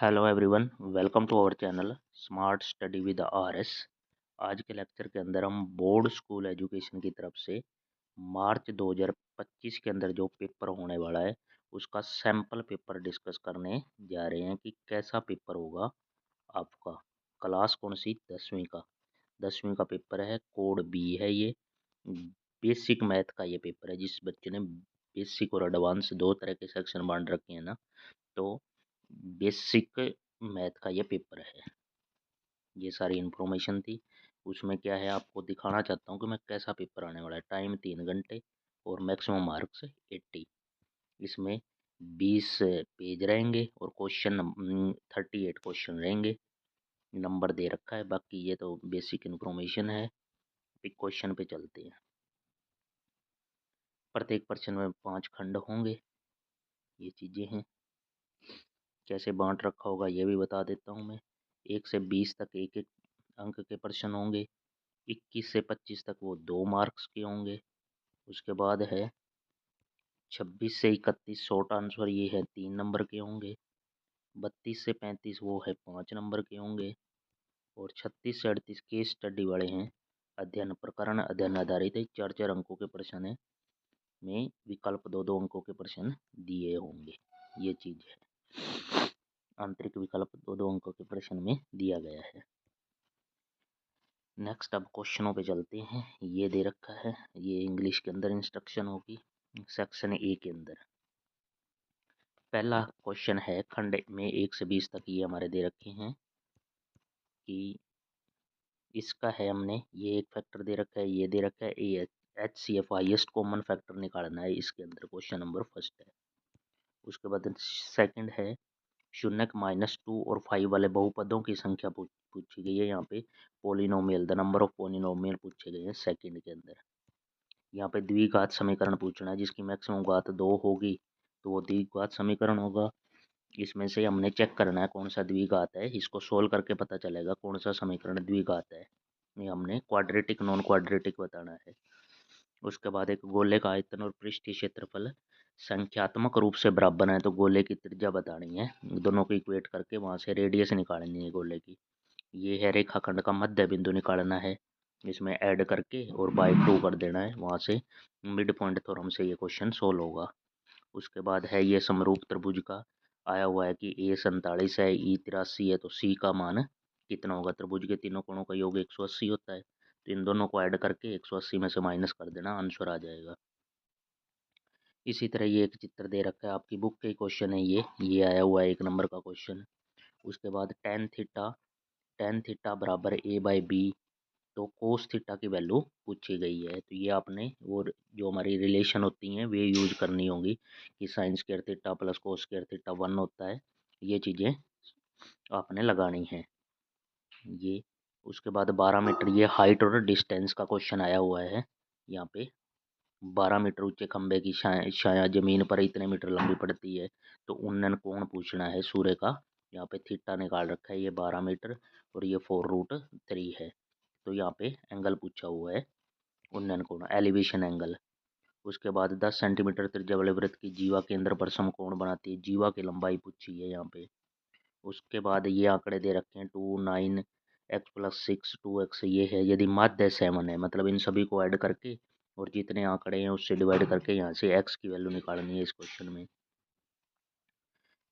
Hello everyone, welcome to our channel smart study with RS. आज के lecture के अंदर हम बोर्ड स्कूल एजुकेशन की तरफ से मार्च 2025 के अंदर जो पेपर होने वाला है उसका सैंपल पेपर डिस्कस करने जा रहे हैं कि कैसा पेपर होगा आपका। क्लास कौन सी? 10वीं का पेपर है। कोड बी है। ये बेसिक मैथ का ये पेपर है। जिस बच्चे ने बेसिक और एडवांस दो तरह के सेक्शन बांट रखे हैं ना, तो बेसिक मैथ का ये पेपर है। ये सारी इन्फॉर्मेशन थी। उसमें क्या है, आपको दिखाना चाहता हूँ कि मैं कैसा पेपर आने वाला है। टाइम 3 घंटे और मैक्सिमम मार्क्स 80। इसमें 20 पेज रहेंगे और क्वेश्चन 38 क्वेश्चन रहेंगे। नंबर दे रखा है, बाकी ये तो बेसिक इन्फॉर्मेशन है। एक क्वेश्चन पे चलते हैं। प्रत्येक प्रश्न में 5 खंड होंगे। ये चीज़ें हैं। कैसे बांट रखा होगा ये भी बता देता हूँ मैं। 1 से 20 तक एक एक अंक के प्रश्न होंगे। 21 से 25 तक वो 2 मार्क्स के होंगे। उसके बाद है 26 से 31 शॉर्ट आंसर, ये है 3 नंबर के होंगे। 32 से 35 वो है 5 नंबर के होंगे। और 36 से 38 केस स्टडी वाले हैं। अध्ययन प्रकरण अध्ययन आधारित है। 4 अंकों के प्रश्न है में विकल्प 2 अंकों के प्रश्न दिए होंगे। ये चीज है। आंतरिक विकल्प 2 अंकों के प्रश्न में दिया गया है। नेक्स्ट अब क्वेश्चनों पे चलते हैं। ये दे रखा है, ये इंग्लिश के अंदर इंस्ट्रक्शन होगी सेक्शन ए के अंदर। पहला क्वेश्चन है खंड में 1 से 20 तक, ये हमारे दे रखे हैं कि इसका है हमने ये एक फैक्टर दे रखा है, ये दे रखा है a H C F highest common factor निकालना है। इसके अंदर क्वेश्चन नंबर फर्स्ट है। उसके बाद सेकंड है शून्यक -2 और 5 वाले बहुपदों की संख्या पूछी गई है। यहाँ पे polynomial the number of polynomial पूछे गए हैं सेकंड के अंदर। यहाँ पे द्विघात समीकरण पूछना है जिसकी मैक्सिमम घात 2 होगी तो वो द्विघात समीकरण होगा। इसमें से हमने चेक करना है कौन सा द्विघात है। इसको सोल्व करके पता चलेगा कौन सा समीकरण द्विघात है। ये हमने क्वाड्रेटिक नॉन क्वाड्रेटिक बताना है। उसके बाद एक गोले का आयतन और पृष्ठीय क्षेत्रफल संख्यात्मक रूप से बराबर है तो गोले की त्रिज्या बतानी है। दोनों को इक्वेट करके वहां से रेडियस निकालनी है गोले की। ये है रेखाखंड का मध्य बिंदु निकालना है। इसमें ऐड करके और बाय 2 कर देना है। वहां से मिड पॉइंट थ्योरम से ये क्वेश्चन सोल्व होगा। उसके बाद है ये समरूप त्रिभुज का आया हुआ है कि ए 47 है, ई 83 है, तो सी का मान कितना होगा। त्रिभुज के तीनों कोणों का योग 180 होता है, तो इन दोनों को ऐड करके 180 में से माइनस कर देना, आंसर आ जाएगा। इसी तरह ये एक चित्र दे रखा है, आपकी बुक के क्वेश्चन है ये आया हुआ है 1 नंबर का क्वेश्चन। उसके बाद टेन थीटा बराबर ए बाई बी, तो कोस थीटा की वैल्यू पूछी गई है। तो ये आपने वो जो हमारी रिलेशन होती हैं वे यूज करनी होगी कि sine square theta plus cos square theta 1 होता है। ये चीज़ें आपने लगानी है। ये उसके बाद 12 मीटर, ये हाइट और डिस्टेंस का क्वेश्चन आया हुआ है। यहाँ पे 12 मीटर ऊंचे खंबे की छाया जमीन पर इतने मीटर लंबी पड़ती है, तो उन्नयन कोण पूछना है सूर्य का। यहाँ पे थीटा निकाल रखा है, ये 12 मीटर और ये 4√3 है। तो यहाँ पे एंगल पूछा हुआ है उन्नयन कोण, एलिवेशन एंगल। उसके बाद 10 सेंटीमीटर त्रिज्या वाले वृत्त की जीवा केंद्र पर समकोण बनाती है। जीवा की लंबाई पूछी है यहाँ पे। उसके बाद ये आंकड़े दे रखे हैं 2, 9, x+6, 2x, ये है यदि माध्य 7 है, मतलब इन सभी को ऐड करके और जितने आंकड़े हैं उससे डिवाइड करके यहाँ से x की वैल्यू निकालनी है इस क्वेश्चन में।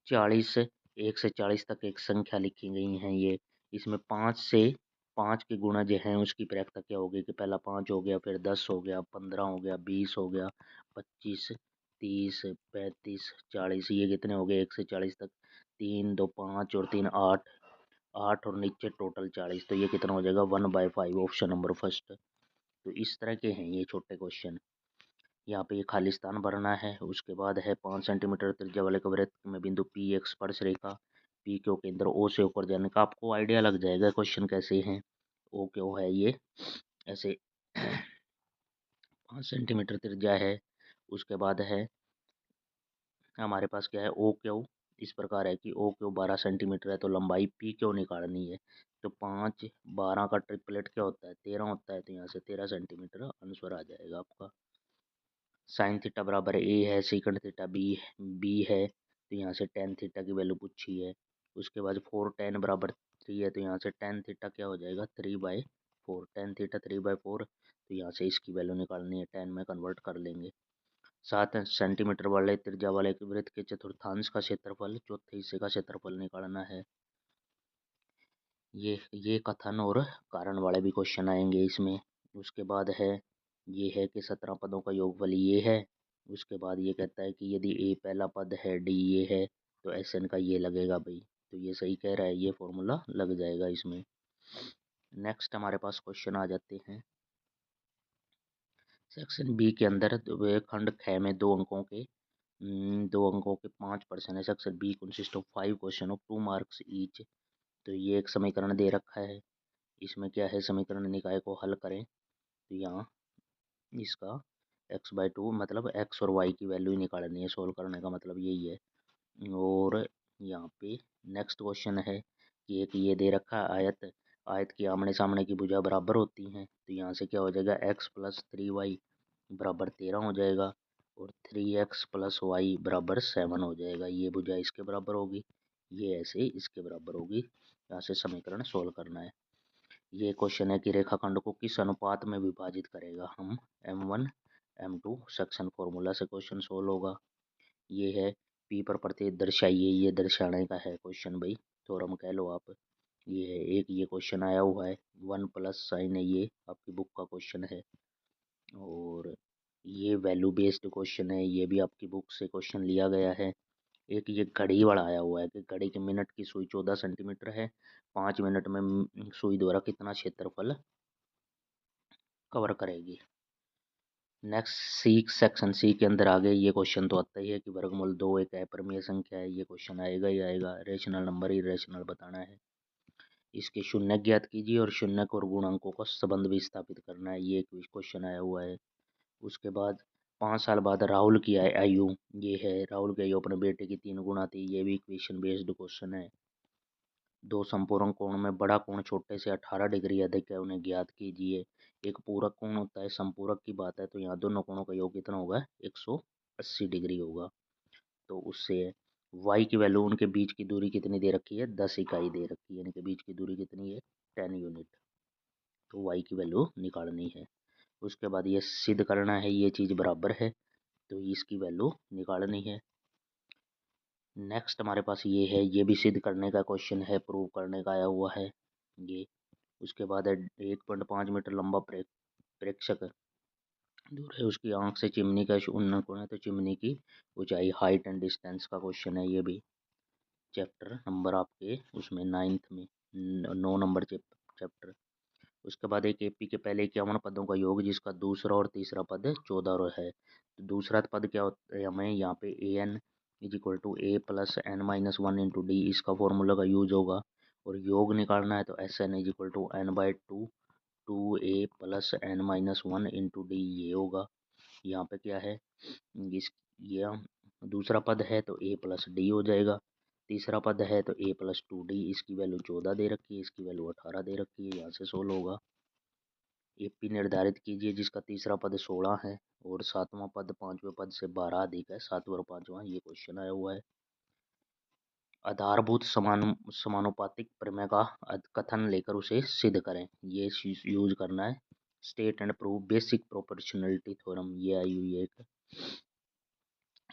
40, 1 से 40 तक एक संख्या लिखी गई हैं ये। इसमें 5 के गुणा जो हैं उसकी प्रक्रिया क्या होगी कि पहला 5 हो गया, फिर 10 हो गया, 15 हो गया, 20 हो गया, 25, 30, 35, 40, ये कितने हो गए 1 से 40 तक। 3, 2, 5 और 3, 8, 8 और नीचे टोटल 40, तो ये कितना हो जाएगा 1/5, ऑप्शन नंबर फर्स्ट। तो इस तरह के हैं ये छोटे क्वेश्चन। यहाँ पे ये खाली स्थान भरना है। उसके बाद है 5 सेंटीमीटर त्रिज्या वाले वृत्त में बिंदु पी एक स्पर्श रेखा पी क्यू केंद्र ओ से होकर जाने का, आपको आइडिया लग जाएगा क्वेश्चन कैसे हैं। ओ क्यू है ये ऐसे 5 सेंटीमीटर त्रिज्या है। उसके बाद है हमारे पास क्या है ओ क्यू इस प्रकार है कि ओ क्यू 12 सेंटीमीटर है, तो लंबाई पी क्यू निकालनी है। तो 5 12 का ट्रिपलेट क्या होता है 13 होता है, तो यहाँ से 13 सेंटीमीटर आंसर आ जाएगा आपका। साइन थीटा बराबर ए है, सेकंड थीटा बी है, तो यहाँ से टेन थीटा की वैल्यू पूछी है। उसके बाद 4 tan बराबर 3 है, तो यहाँ से tan थीटा क्या हो जाएगा 3/4। tan थीटा 3/4, तो यहाँ से इसकी वैल्यू निकालनी है, tan में कन्वर्ट कर लेंगे। 7 सेंटीमीटर वाले त्रिज्या वाले वृत्त के चतुर्थांश का क्षेत्रफल, चौथे हिस्से का क्षेत्रफल निकालना है। ये कथन और कारण वाले भी क्वेश्चन आएंगे इसमें। उसके बाद है, ये है कि 17 पदों का योगफल ये है। उसके बाद ये कहता है कि यदि ए पहला पद है, डी ये है, तो एस एन का ये लगेगा भाई। तो ये सही कह रहा है, ये फॉर्मूला लग जाएगा इसमें। नेक्स्ट हमारे पास क्वेश्चन आ जाते हैं सेक्शन बी के अंदर। खंड ख में 2 अंकों के 5 प्रश्न है। Section B consist of 5 question of 2 marks each. तो ये एक समीकरण दे रखा है, इसमें क्या है, समीकरण निकाय को हल करें। तो यहाँ इसका x/2 मतलब x और y की वैल्यू ही निकालनी है, सोल्व करने का मतलब यही है। और यहाँ पे नेक्स्ट क्वेश्चन है कि एक ये दे रखा है आयत, आयत की आमने सामने की भुजा बराबर होती हैं। तो यहाँ से क्या हो जाएगा, x + 3y बराबर 13 हो जाएगा, और 3x + y बराबर 7 हो जाएगा। ये भुजा इसके बराबर होगी, ये ऐसे इसके बराबर होगी। यहाँ से समीकरण सोल्व करना है। ये क्वेश्चन है कि रेखाखंड को किस अनुपात में विभाजित करेगा हम, m1 m2। सेक्शन फॉर्मूला से क्वेश्चन सोल्व होगा। ये है पी पर प्रत्येक दर्शाइए, ये दर्शाने का है क्वेश्चन भाई, थ्योरम कह लो आप। ये है एक, ये क्वेश्चन आया हुआ है 1 + साइन है, ये आपकी बुक का क्वेश्चन है। और ये वैल्यू बेस्ड क्वेश्चन है, ये भी आपकी बुक से क्वेश्चन लिया गया है। एक ये घड़ी वाला आया हुआ है कि घड़ी के मिनट की सुई 14 सेंटीमीटर है, 5 मिनट में सुई द्वारा कितना क्षेत्रफल कवर करेगी। नेक्स्ट सी, सेक्शन सी के अंदर आ गए। ये क्वेश्चन तो आता ही है कि वर्गमूल 2 एक अपरिमेय संख्या है, ये क्वेश्चन आएगा ही आएगा। रेशनल नंबर इरेशनल बताना है, इसके शून्य ज्ञात कीजिए और शून्यक और गुणांकों का संबंध भी स्थापित करना है, ये एक क्वेश्चन आया हुआ है। उसके बाद 5 साल बाद राहुल की आयु, ये है राहुल की आयु अपने बेटे की 3 गुना थी, ये भी इक्वेशन बेस्ड क्वेश्चन है। दो संपूर्ण कोण में बड़ा कोण छोटे से 18 डिग्री अधिक है, उन्हें ज्ञात कीजिए। एक पूरक कोण होता है, संपूरक की बात है, तो यहाँ दोनों कोणों का योग कितना होगा, 180 डिग्री होगा। तो उससे y की वैल्यू, उनके बीच की दूरी कितनी दे रखी है, 10 इकाई दे रखी है, इनके बीच की दूरी कितनी है, 10 यूनिट। तो y की वैल्यू निकालनी है। उसके बाद ये सिद्ध करना है ये चीज़ बराबर है, तो इसकी वैल्यू निकालनी है। नेक्स्ट हमारे पास ये है, ये भी सिद्ध करने का क्वेश्चन है, प्रूव करने का आया हुआ है ये। उसके बाद है 1.5 मीटर लंबा प्रेक्षक दूर है, उसकी आंख से चिमनी का उन्नत कोण है, तो चिमनी की ऊंचाई, हाइट एंड डिस्टेंस का क्वेश्चन है ये भी। चैप्टर नंबर आपके उसमें 9th में, 9 नंबर चैप्टर। उसके बाद एक एपी के पहले 51 पदों का योग, जिसका दूसरा और तीसरा पद 14 है। तो दूसरा पद क्या होता है, हमें यहाँ पे an = a+n-1 इंटू डी, इसका फॉर्मूला का यूज होगा। और योग निकालना है, तो Sn = n/2 2a+n-1 into D, ये होगा। यहाँ पे क्या है, इस ये दूसरा पद है तो a+d हो जाएगा, तीसरा पद है तो a+2d। इसकी वैल्यू 14 दे रखी है, इसकी वैल्यू 18 दे रखी है, यहाँ से 16 होगा। एपी निर्धारित कीजिए, जिसका तीसरा पद 16 है और सातवां पद पांचवें पद से 12 अधिक है, सातवां और पांचवां, ये क्वेश्चन आया हुआ है। आधारभूत समानुपातिक प्रमेय का कथन लेकर उसे सिद्ध करें, ये यूज करना है। State and prove basic proportionality theorem, ये आई हुई है एक।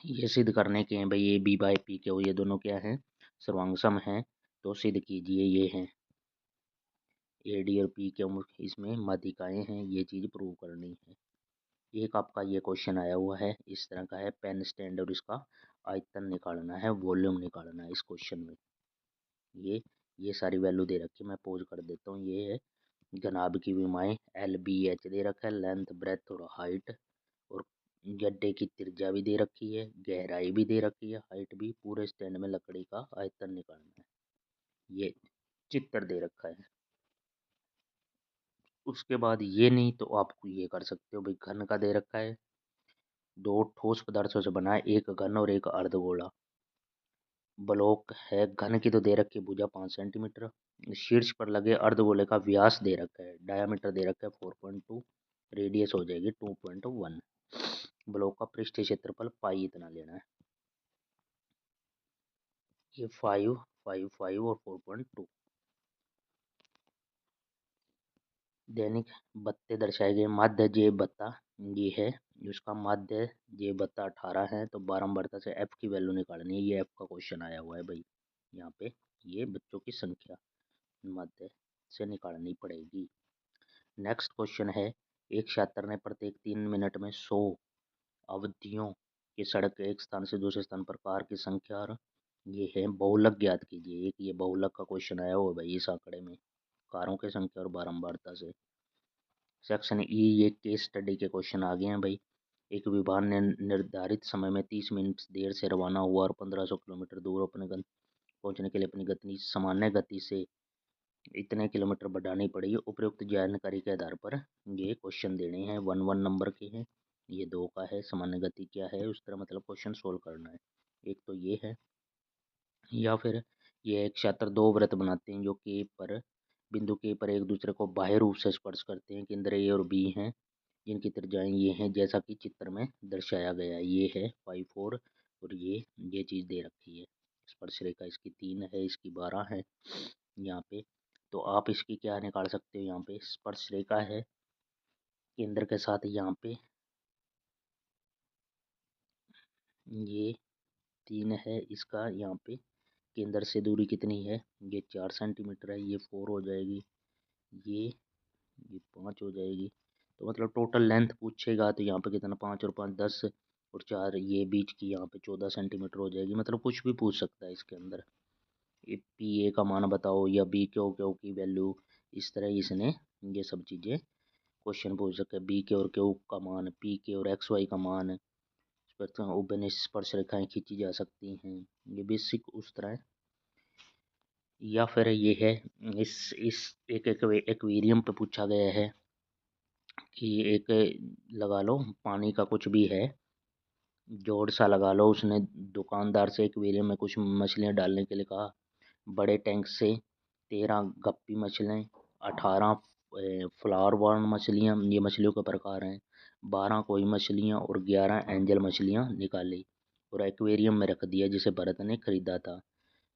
ये सिद्ध करने के हैं भाई, ए बी बाई पी के, ये दोनों क्या हैं, सर्वांग हैं, तो सिद्ध कीजिए। ये हैं ए डी और पी के इसमें माध्यिकाएं हैं, ये चीज़ प्रूव करनी है। एक आपका ये क्वेश्चन आया हुआ है, इस तरह का है, पेन स्टैंड और इसका आयतन निकालना है, वॉल्यूम निकालना है इस क्वेश्चन में। ये सारी वैल्यू दे रखी है, मैं पोज कर देता हूँ। ये है घनाभ की विमाएं, एल बी एच दे रखा है, लेंथ ब्रेथ और हाइट, और गड्ढे की त्रिज्या भी दे रखी है, गहराई भी दे रखी है, हाइट भी। पूरे स्टैंड में लकड़ी का आयतन निकालना है, ये चित्र दे रखा है। उसके बाद ये नहीं तो आपको ये कर सकते हो भाई, घन का दे रखा है, दो ठोस पदार्थों से बना है, एक घन और एक अर्धगोला। ब्लॉक है, घन की तो दे रखी है भुजा 5 सेंटीमीटर, शीर्ष पर लगे अर्धगोले का व्यास दे रखा है, डायामीटर दे रखा है 4.2, रेडियस हो जाएगी 2.1। ब्लॉक का पृष्ठीय क्षेत्रफल पाई इतना लेना है। ये 5 5 और 4.2। दैनिक भत्ते दर्शाए गए माध्य जे भत्ता ये है, उसका माध्य जे भत्ता 18 है, तो बारंबारता से एफ की वैल्यू निकालनी है। ये एफ का क्वेश्चन आया हुआ है भाई, यहाँ पे ये बच्चों की संख्या माध्य से निकालनी पड़ेगी। नेक्स्ट क्वेश्चन है, एक छात्र ने प्रत्येक 3 मिनट में 100 अवधियों की सड़क एक स्थान से दूसरे स्थान पर कार की संख्या, और ये है बहुलक ज्ञात कीजिए। एक ये बहुलक का क्वेश्चन आया हुआ भाई इस आंकड़े में, कारों की संख्या और बारंबारता से। सेक्शन ई ये केस स्टडी के क्वेश्चन आ गए हैं भाई। एक विमान ने निर्धारित समय में 30 मिनट देर से रवाना हुआ और 1500 किलोमीटर दूर अपने गंतव्य पहुंचने के लिए अपनी गति सामान्य गति से इतने किलोमीटर बढ़ानी पड़ी। उपयुक्त जानकारी के आधार पर ये क्वेश्चन देने हैं। 1 नंबर के हैं, ये 2 का है। सामान्य गति क्या है उस तरह मतलब क्वेश्चन सोल्व करना है। एक तो ये है, या फिर ये एक छात्र 2 वृत्त बनाते हैं जो के पर बिंदु के पर एक दूसरे को बाह्य रूप से स्पर्श करते हैं। केंद्र ए और बी हैं जिनकी त्रिज्याएं ये हैं जैसा कि चित्र में दर्शाया गया है। ये है 5 4 और ये चीज़ दे रखी है। स्पर्श रेखा इसकी 3 है, इसकी 12 है यहाँ पे। तो आप इसकी क्या निकाल सकते हो, यहाँ पे स्पर्श रेखा है केंद्र के साथ, यहाँ पे ये 3 है, इसका यहाँ पे केंद्र से दूरी कितनी है, ये 4 सेंटीमीटर है, ये 4 हो जाएगी, ये 5 हो जाएगी। तो मतलब टोटल लेंथ पूछेगा तो यहाँ पे कितना 5 और 5 10 और 4 ये बीच की यहाँ पे 14 सेंटीमीटर हो जाएगी। मतलब कुछ भी पूछ सकता है इसके अंदर। ये पी ए का मान बताओ या बी क्यू क्यू की वैल्यू, इस तरह इसने ये सब चीज़ें क्वेश्चन पूछ सकते हैं। बी के और क्यू का मान, पी के और एक्स वाई का मान, स्पर्श रेखाएं खींची जा सकती हैं। ये बेसिक उस तरह है। या फिर ये है इस एक एक्वेरियम पे पूछा गया है कि एक लगा लो पानी का कुछ भी है, जोड़ सा लगा लो। उसने दुकानदार से एक्वेरियम में कुछ मछलियाँ डालने के लिए कहा। बड़े टैंक से 13 गप्पी मछलियाँ, 18 फ्लावर बॉर्न मछलियाँ, ये मछलियों के प्रकार हैं, 12 कोई मछलियाँ और 11 एंजल मछलियाँ निकाली और एक्वेरियम में रख दिया जिसे भरत ने खरीदा था।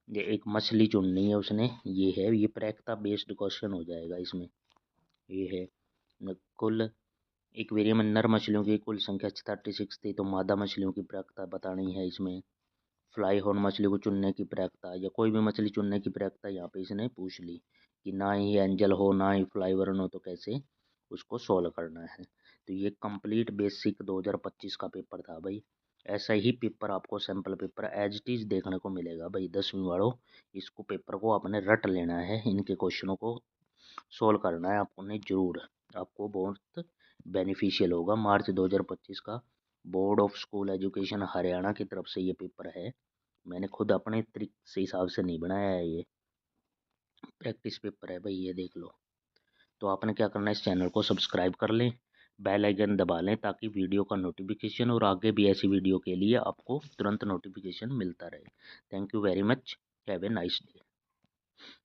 ये एक मछली चुननी है उसने, ये है, ये प्रायिकता बेस्ड क्वेश्चन हो जाएगा इसमें। ये है कुल एक्वेरियम में नर मछलियों की कुल संख्या 36 थी, तो मादा मछलियों की प्रायिकता बतानी है इसमें। फ्लाई हॉर्न मछली को चुनने की प्रायिकता या कोई भी मछली चुनने की प्रायिकता यहाँ पे इसने पूछ ली कि ना ही एंजल हो ना ही फ्लाई वर्न हो, तो कैसे उसको सोल्व करना है। तो ये कंप्लीट बेसिक 2025 का पेपर था भाई। ऐसा ही पेपर आपको sample paper as it is देखने को मिलेगा भाई 10वीं वालों। इसको पेपर को आपने रट लेना है, इनके क्वेश्चनों को सोल्व करना है आपने जरूर। आपको बहुत बेनिफिशियल होगा। मार्च 2025 का board of school education Haryana की तरफ से ये पेपर है। मैंने खुद अपने तरीके से हिसाब से नहीं बनाया है, ये प्रैक्टिस पेपर है भाई, ये देख लो। तो आपने क्या करना है, इस चैनल को सब्सक्राइब कर लें, बेल आइकन दबा लें ताकि वीडियो का नोटिफिकेशन और आगे भी ऐसी वीडियो के लिए आपको तुरंत नोटिफिकेशन मिलता रहे। Thank you very much, have a nice day.